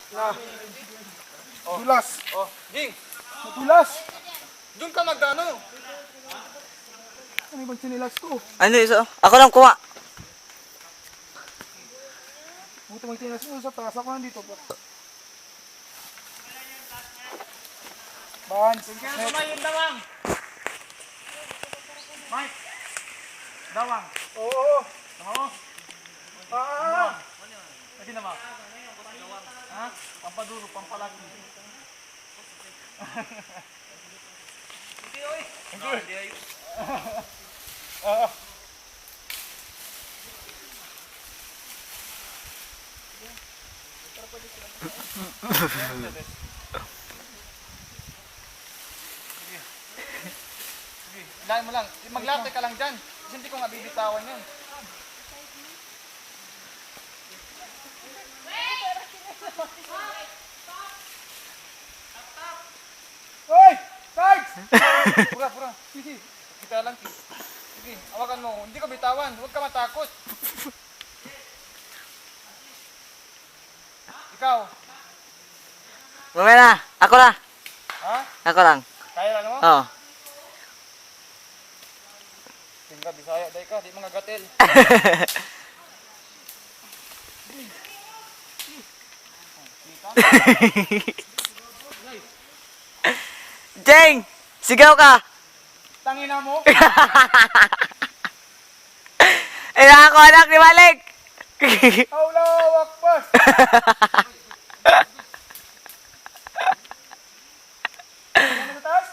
Na. Dulas. Oh, Jing, Dulas. doon ka magdano. Ano bang sinilas ko? Ano isa? Ako lang kuha. Buto may sinilas ko sa taas. Ako nandito. Bans. Kaya sumayin dawang. Mike. Dawang. Oo. Oo. Ah. Lagi na ba? Ha? Pampaduro, pampalaki. Hindi oy. Hindi ay. Sige, ilahin mo lang. Maglakay ka lang dyan. Kasi hindi ko nga bibitawan yun. Hoy! Sarge! Pura. Sige. Kita lang. Sige, hawakan mo. Hindi ko bitawan. Huwag ka matakot. Ikaw. Mamaya na. Ako na. Ha? Ako lang. Kaya lang mo? Oo. Tingka, Bisaya. Day ka. Di mga gatel. Jeng! Sigaw ka! Tangina mo. Ina ako anak ni Malik! Allahu Akbar! Ano sa taas?